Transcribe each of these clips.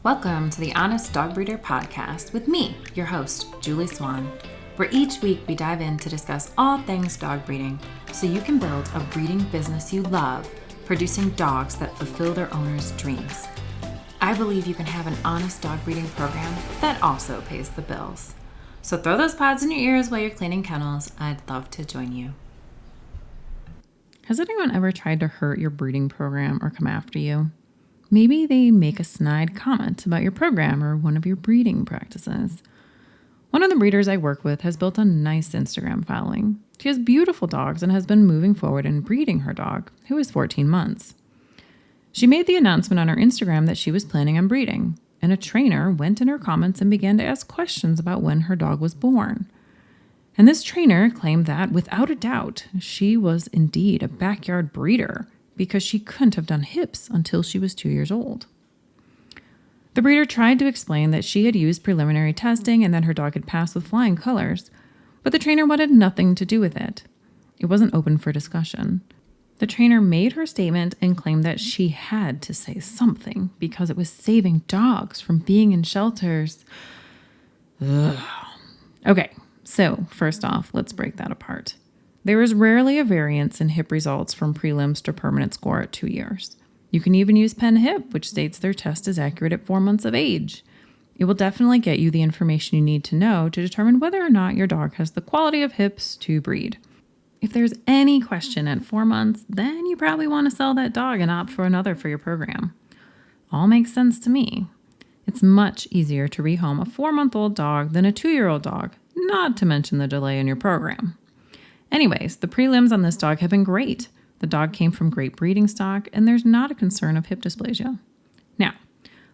Welcome to the Honest Dog Breeder Podcast with me, your host, Julie Swan, where each week we dive in to discuss all things dog breeding so you can build a breeding business you love, producing dogs that fulfill their owners' dreams. I believe you can have an honest dog breeding program that also pays the bills. So throw those pods in your ears while you're cleaning kennels. I'd love to join you. Has anyone ever tried to hurt your breeding program or come after you? Maybe they make a snide comment about your program or one of your breeding practices. One of the breeders I work with has built a nice Instagram following. She has beautiful dogs and has been moving forward in breeding her dog, who is 14 months. She made the announcement on her Instagram that she was planning on breeding, and a trainer went in her comments and began to ask questions about when her dog was born. And this trainer claimed that, without a doubt, she was indeed a backyard breeder, because she couldn't have done hips until she was 2 years old. The breeder tried to explain that she had used preliminary testing and that her dog had passed with flying colors, but the trainer wanted nothing to do with it. It wasn't open for discussion. The trainer made her statement and claimed that she had to say something because it was saving dogs from being in shelters. Ugh. Okay, so first off, let's break that apart. There is rarely a variance in hip results from prelims to permanent score at 2 years. You can even use Penn Hip, which states their test is accurate at 4 months of age. It will definitely get you the information you need to know to determine whether or not your dog has the quality of hips to breed. If there's any question at 4 months, then you probably want to sell that dog and opt for another for your program. All makes sense to me. It's much easier to rehome a 4-month-old dog than a 2-year-old dog, not to mention the delay in your program. Anyways, the prelims on this dog have been great. The dog came from great breeding stock, and there's not a concern of hip dysplasia. Now,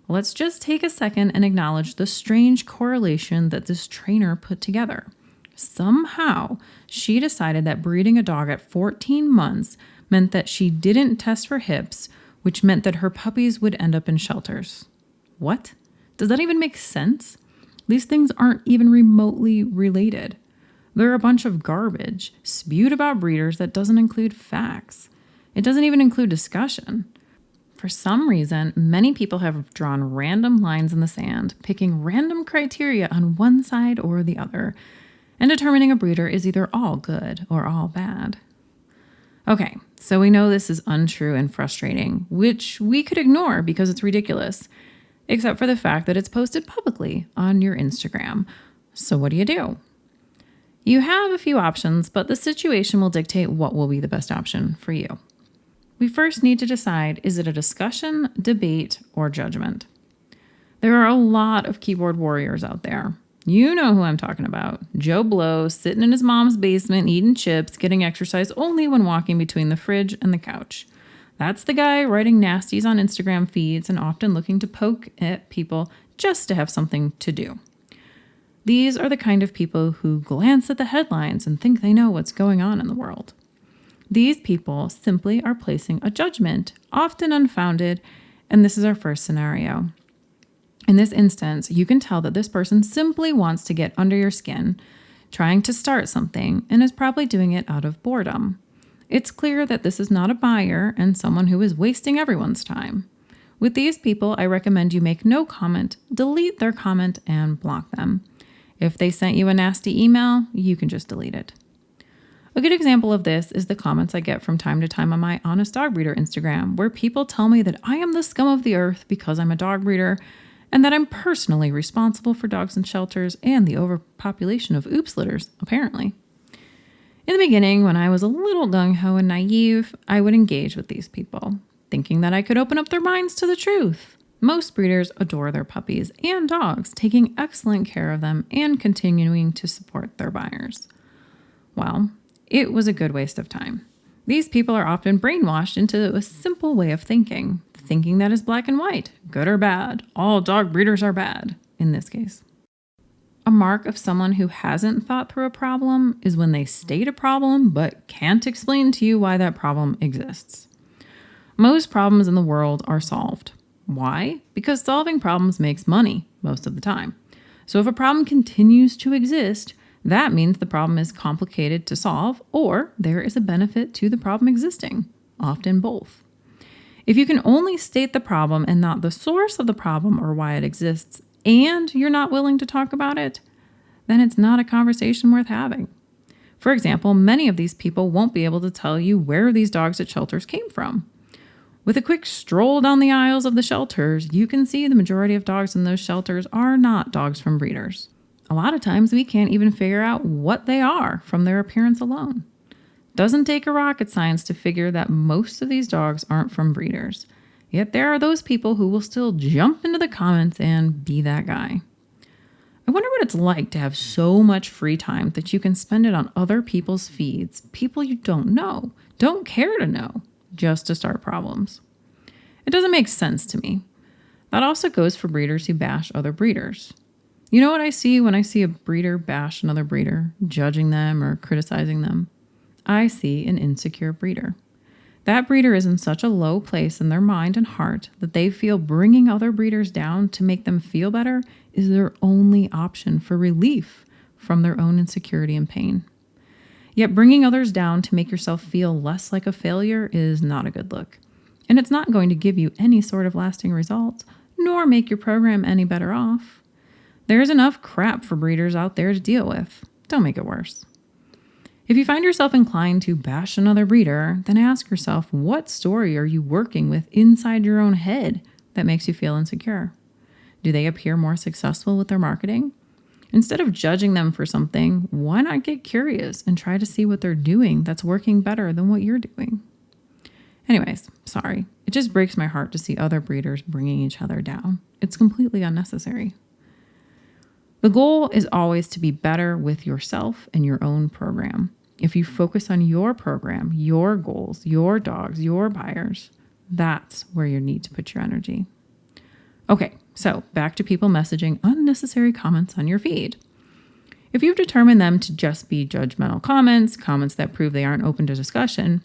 let's just take a second and acknowledge the strange correlation that this trainer put together. Somehow, she decided that breeding a dog at 14 months meant that she didn't test for hips, which meant that her puppies would end up in shelters. What? Does that even make sense? These things aren't even remotely related. They're a bunch of garbage spewed about breeders that doesn't include facts. It doesn't even include discussion. For some reason, many people have drawn random lines in the sand, picking random criteria on one side or the other, and determining a breeder is either all good or all bad. Okay, so we know this is untrue and frustrating, which we could ignore because it's ridiculous, except for the fact that it's posted publicly on your Instagram. So what do? You have a few options, but the situation will dictate what will be the best option for you. We first need to decide, is it a discussion, debate, or judgment? There are a lot of keyboard warriors out there. You know who I'm talking about. Joe Blow, sitting in his mom's basement, eating chips, getting exercise only when walking between the fridge and the couch. That's the guy writing nasties on Instagram feeds and often looking to poke at people just to have something to do. These are the kind of people who glance at the headlines and think they know what's going on in the world. These people simply are placing a judgment, often unfounded, and this is our first scenario. In this instance, you can tell that this person simply wants to get under your skin, trying to start something, and is probably doing it out of boredom. It's clear that this is not a buyer and someone who is wasting everyone's time. With these people, I recommend you make no comment, delete their comment, and block them. If they sent you a nasty email, you can just delete it. A good example of this is the comments I get from time to time on my Honest Dog Breeder Instagram, where people tell me that I am the scum of the earth because I'm a dog breeder, and that I'm personally responsible for dogs in shelters and the overpopulation of oops litters, apparently. In the beginning, when I was a little gung-ho and naive, I would engage with these people, thinking that I could open up their minds to the truth. Most breeders adore their puppies and dogs, taking excellent care of them and continuing to support their buyers. Well, it was a good waste of time. These people are often brainwashed into a simple way of thinking that is black and white, good or bad. All dog breeders are bad, in this case. A mark of someone who hasn't thought through a problem is when they state a problem but can't explain to you why that problem exists. Most problems in the world are solved. Why? Because solving problems makes money most of the time. So if a problem continues to exist, that means the problem is complicated to solve or there is a benefit to the problem existing, often both. If you can only state the problem and not the source of the problem or why it exists, and you're not willing to talk about it, then it's not a conversation worth having. For example, many of these people won't be able to tell you where these dogs at shelters came from. With a quick stroll down the aisles of the shelters, you can see the majority of dogs in those shelters are not dogs from breeders. A lot of times we can't even figure out what they are from their appearance alone. Doesn't take a rocket science to figure that most of these dogs aren't from breeders. Yet there are those people who will still jump into the comments and be that guy. I wonder what it's like to have so much free time that you can spend it on other people's feeds, people you don't know, don't care to know, just to start problems. It doesn't make sense to me. That also goes for breeders who bash other breeders. You know what I see when I see a breeder bash another breeder, judging them or criticizing them? I see an insecure breeder. That breeder is in such a low place in their mind and heart that they feel bringing other breeders down to make them feel better is their only option for relief from their own insecurity and pain. Yet bringing others down to make yourself feel less like a failure is not a good look. And it's not going to give you any sort of lasting results, nor make your program any better off. There's enough crap for breeders out there to deal with. Don't make it worse. If you find yourself inclined to bash another breeder, then ask yourself, what story are you working with inside your own head that makes you feel insecure? Do they appear more successful with their marketing? Instead of judging them for something, why not get curious and try to see what they're doing that's working better than what you're doing? Anyways, sorry. It just breaks my heart to see other breeders bringing each other down. It's completely unnecessary. The goal is always to be better with yourself and your own program. If you focus on your program, your goals, your dogs, your buyers, that's where you need to put your energy. Okay, so back to people messaging unnecessary comments on your feed. If you've determined them to just be judgmental comments, comments that prove they aren't open to discussion,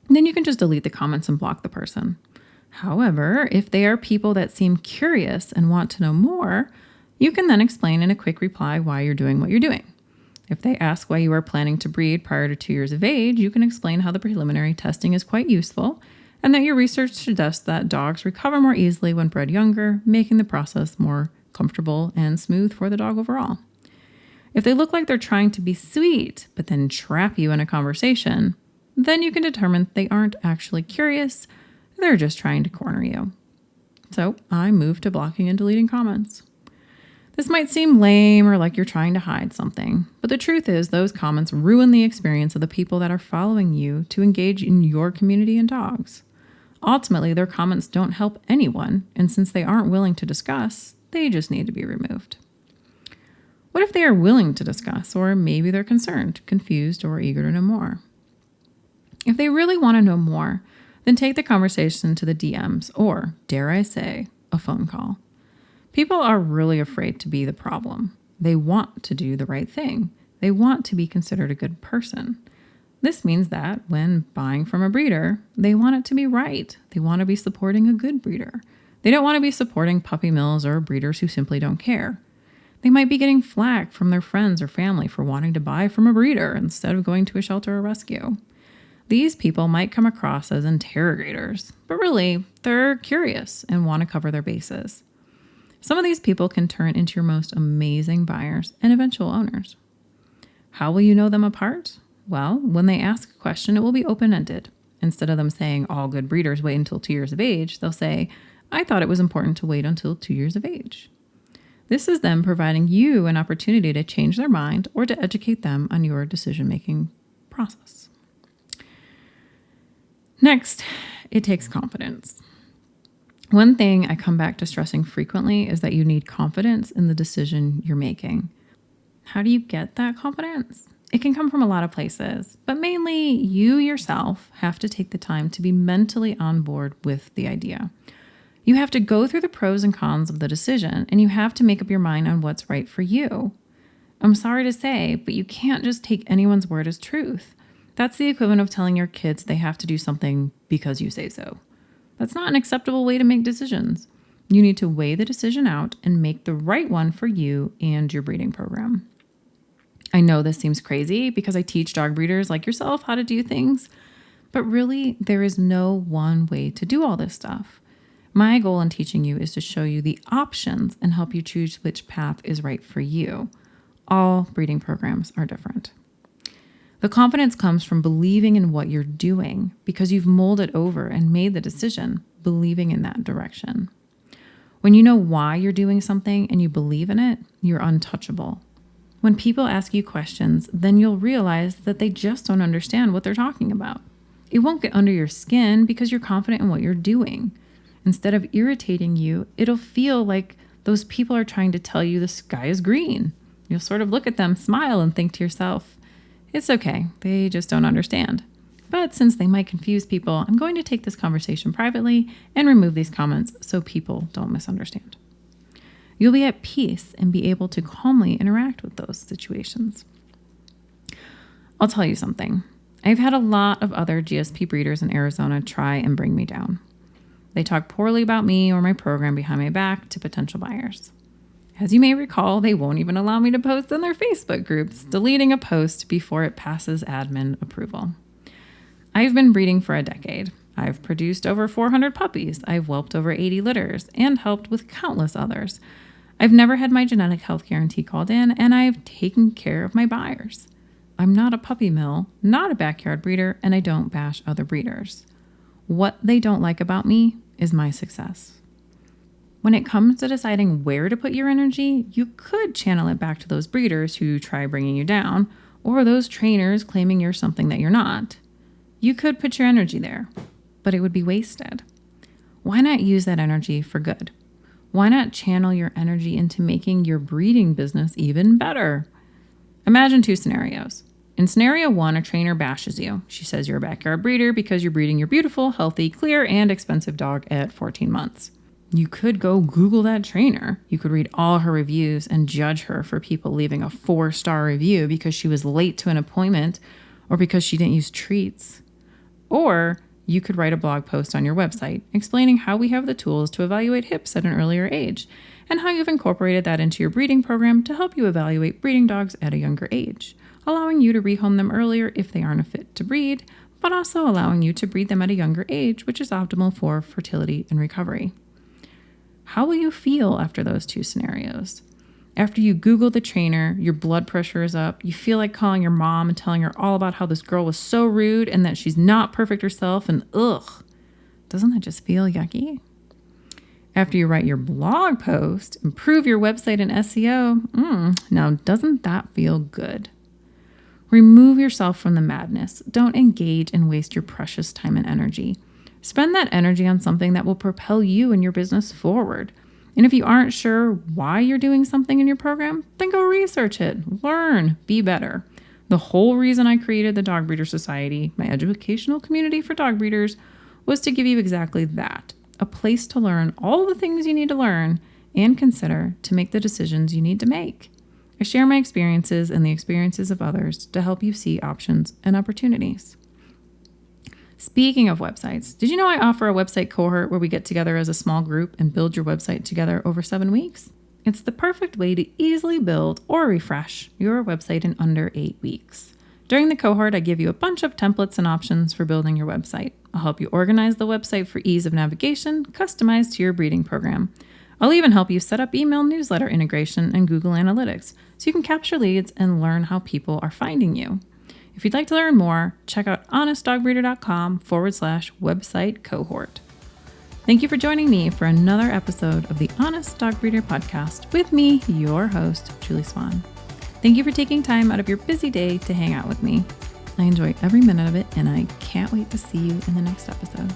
then you can just delete the comments and block the person. However, if they are people that seem curious and want to know more, you can then explain in a quick reply why you're doing what you're doing. If they ask why you are planning to breed prior to 2 years of age, you can explain how the preliminary testing is quite useful and that your research suggests that dogs recover more easily when bred younger, making the process more comfortable and smooth for the dog overall. If they look like they're trying to be sweet, but then trap you in a conversation, then you can determine they aren't actually curious, they're just trying to corner you. So I move to blocking and deleting comments. This might seem lame or like you're trying to hide something, but the truth is those comments ruin the experience of the people that are following you to engage in your community and dogs. Ultimately, their comments don't help anyone, and since they aren't willing to discuss, they just need to be removed. What if they are willing to discuss, or maybe they're concerned, confused, or eager to know more? If they really want to know more, then take the conversation to the DMs or, dare I say, a phone call. People are really afraid to be the problem. They want to do the right thing. They want to be considered a good person. This means that when buying from a breeder, they want it to be right. They want to be supporting a good breeder. They don't want to be supporting puppy mills or breeders who simply don't care. They might be getting flack from their friends or family for wanting to buy from a breeder instead of going to a shelter or rescue. These people might come across as interrogators, but really, they're curious and want to cover their bases. Some of these people can turn into your most amazing buyers and eventual owners. How will you know them apart? Well, when they ask a question, it will be open-ended. Instead of them saying all good breeders wait until 2 years of age, they'll say, I thought it was important to wait until 2 years of age. This is them providing you an opportunity to change their mind or to educate them on your decision-making process. Next, it takes confidence. One thing I come back to stressing frequently is that you need confidence in the decision you're making. How do you get that confidence? It can come from a lot of places, but mainly you yourself have to take the time to be mentally on board with the idea. You have to go through the pros and cons of the decision, and you have to make up your mind on what's right for you. I'm sorry to say, but you can't just take anyone's word as truth. That's the equivalent of telling your kids they have to do something because you say so. That's not an acceptable way to make decisions. You need to weigh the decision out and make the right one for you and your breeding program. I know this seems crazy because I teach dog breeders like yourself how to do things, But really, there is no one way to do all this stuff. My goal in teaching you is to show you the options and help you choose which path is right for you. All breeding programs are different. The confidence comes from believing in what you're doing because you've molded over and made the decision, believing in that direction. When you know why you're doing something and you believe in it, you're untouchable. When people ask you questions, then you'll realize that they just don't understand what they're talking about. It won't get under your skin because you're confident in what you're doing. Instead of irritating you, it'll feel like those people are trying to tell you the sky is green. You'll sort of look at them, smile, and think to yourself, it's okay, they just don't understand. But since they might confuse people, I'm going to take this conversation privately and remove these comments so people don't misunderstand. You'll be at peace and be able to calmly interact with those situations. I'll tell you something. I've had a lot of other GSP breeders in Arizona try and bring me down. They talk poorly about me or my program behind my back to potential buyers. As you may recall, they won't even allow me to post in their Facebook groups, deleting a post before it passes admin approval. I've been breeding for a decade. I've produced over 400 puppies. I've whelped over 80 litters and helped with countless others. I've never had my genetic health guarantee called in, and I've taken care of my buyers. I'm not a puppy mill, not a backyard breeder, and I don't bash other breeders. What they don't like about me is my success. When it comes to deciding where to put your energy, you could channel it back to those breeders who try bringing you down, or those trainers claiming you're something that you're not. You could put your energy there, but it would be wasted. Why not use that energy for good? Why not channel your energy into making your breeding business even better? Imagine two scenarios. In scenario one, a trainer bashes you. She says you're a backyard breeder because you're breeding your beautiful, healthy, clear, and expensive dog at 14 months. You could go Google that trainer. You could read all her reviews and judge her for people leaving a 4-star review because she was late to an appointment or because she didn't use treats. Or you could write a blog post on your website explaining how we have the tools to evaluate hips at an earlier age and how you've incorporated that into your breeding program to help you evaluate breeding dogs at a younger age, allowing you to rehome them earlier if they aren't a fit to breed, but also allowing you to breed them at a younger age, which is optimal for fertility and recovery. How will you feel after those two scenarios? After you Google the trainer, your blood pressure is up, you feel like calling your mom and telling her all about how this girl was so rude and that she's not perfect herself, and ugh, doesn't that just feel yucky? After you write your blog post, improve your website and SEO, now doesn't that feel good? Remove yourself from the madness. Don't engage and waste your precious time and energy. Spend that energy on something that will propel you and your business forward. And if you aren't sure why you're doing something in your program, then go research it, learn, be better. The whole reason I created the Dog Breeder Society, my educational community for dog breeders, was to give you exactly that, a place to learn all the things you need to learn and consider to make the decisions you need to make. I share my experiences and the experiences of others to help you see options and opportunities. Speaking of websites, did you know I offer a website cohort where we get together as a small group and build your website together over 7 weeks? It's the perfect way to easily build or refresh your website in under 8 weeks. During the cohort, I give you a bunch of templates and options for building your website. I'll help you organize the website for ease of navigation, customized to your breeding program. I'll even help you set up email newsletter integration and Google Analytics so you can capture leads and learn how people are finding you. If you'd like to learn more, check out honestdogbreeder.com/website cohort. Thank you for joining me for another episode of the Honest Dog Breeder podcast with me, your host, Julie Swan. Thank you for taking time out of your busy day to hang out with me. I enjoy every minute of it, and I can't wait to see you in the next episode.